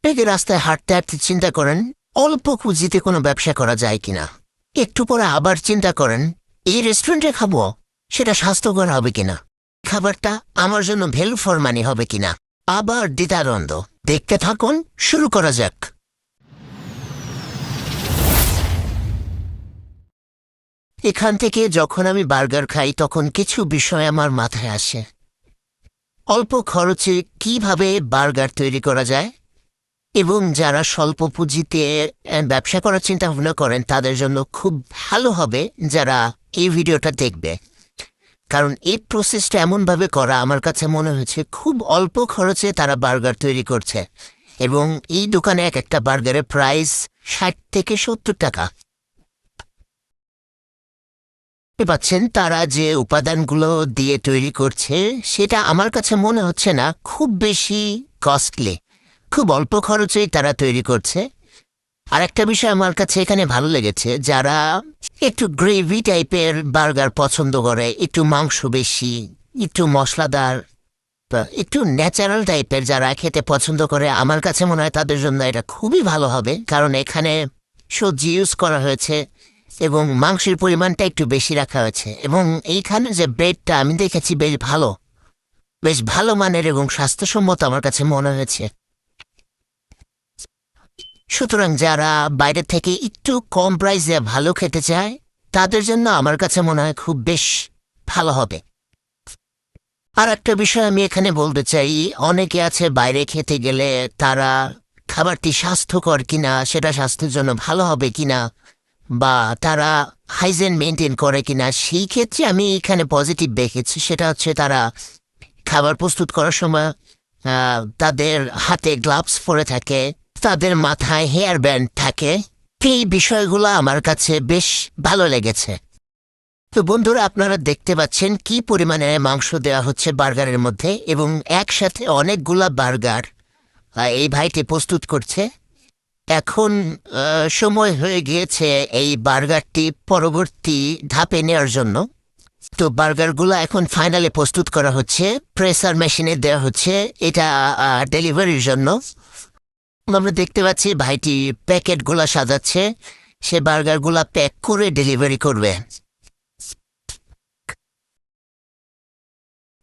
থেকে রাস্তায় হাঁটতে হাঁটতে চিন্তা করেন অল্প পুঁজিতে কোনো ব্যবসা করা যায় কিনা। একটু পরে আবার চিন্তা করেন এই রেস্টুরেন্টে খাবো, সেটা স্বাস্থ্যকর হবে কিনা, খাবারটা আমার জন্য ভ্যালু ফর মানি হবে কিনা। আবার দ্বিধাদ্বন্দ্ব। দেখতে থাকুন, শুরু করা যাক। এখান থেকে যখন আমি বার্গার খাই তখন কিছু বিষয় আমার মাথায় আসে। অল্প খরচে কিভাবে বার্গার তৈরি করা যায়, এবং যারা স্বল্প পুঁজিতে ব্যবসা করার চিন্তা ভাবনা করেন তাদের জন্য খুব ভালো হবে যারা এই ভিডিওটা দেখবে। কারণ এই প্রসেসটা এমনভাবে করা আমার কাছে মনে হয়েছে খুব অল্প খরচে তারা বার্গার তৈরি করছে, এবং এই দোকানে এক একটা বার্গারের প্রাইস ৬০ থেকে ৭০ টাকা। পাচ্ছেন তারা যে উপাদানগুলো দিয়ে তৈরি করছে সেটা আমার কাছে মনে হচ্ছে না খুব বেশি কস্টলি, খুব অল্প খরচেই তারা তৈরি করছে। আর একটা বিষয় আমার কাছে এখানে ভালো লেগেছে, যারা একটু গ্রেভি টাইপের বার্গার পছন্দ করে, একটু মাংস বেশি, একটু মশলাদার, একটু ন্যাচারাল টাইপের যারা খেতে পছন্দ করে, আমার কাছে মনে হয় তাদের জন্য এটা খুবই ভালো হবে। কারণ এখানে সবজি ইউজ করা হয়েছে এবং মাংসের পরিমাণটা একটু বেশি রাখা হয়েছে, এবং এইখানে যে ব্রেডটা আমি দেখেছি বেশ ভালো মানের এবং স্বাস্থ্যসম্মত আমার কাছে মনে হয়েছে। সুতরাং যারা বাইরে থেকে একটু কম প্রাইসে ভালো খেতে চায় তাদের জন্য আমার কাছে মনে হয় খুব বেশ ভালো হবে। আর একটা বিষয় আমি এখানে বলতে চাই, অনেকে আছে বাইরে খেতে গেলে তারা খাবারটি স্বাস্থ্যকর কিনা, সেটা স্বাস্থ্যের জন্য ভালো হবে কিনা, বা তারা হাইজেন মেনটেন করে কিনা, সেই ক্ষেত্রে আমি এখানে পজিটিভ দেখেছি। সেটা হচ্ছে তারা খাবার প্রস্তুত করার সময় তাদের হাতে গ্লাভস পরে থাকে, তাদের মাথায় হেয়ার ব্যান্ড থাকে। এই বিষয়গুলো আমার কাছে বেশ ভালো লেগেছে। তো বন্ধুরা, আপনারা দেখতে পাচ্ছেন কি পরিমাণে মাংস দেওয়া হচ্ছে বার্গারের মধ্যে, এবং একসাথে অনেকগুলা বার্গার এই ভাইটি প্রস্তুত করছে। এখন সময় হয়ে গিয়েছে এই বার্গারটি পরবর্তী ধাপে নেওয়ার জন্য। তো বার্গারগুলো এখন ফাইনালে প্রস্তুত করা হচ্ছে, প্রেসার মেশিনে দেওয়া হচ্ছে এটা ডেলিভারির জন্য। আমরা দেখতে পাচ্ছি ভাইটি প্যাকেটগুলা সাজাচ্ছে, সে বার্গারগুলা প্যাক করে ডেলিভারি করবে।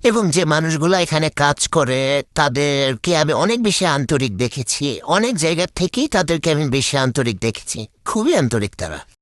এবং যে মানুষগুলা এখানে কাজ করে তাদেরকে আমি অনেক বেশি আন্তরিক দেখেছি, অনেক জায়গা থেকেই তাদেরকে আমি বেশি আন্তরিক দেখেছি, খুবই আন্তরিক তারা।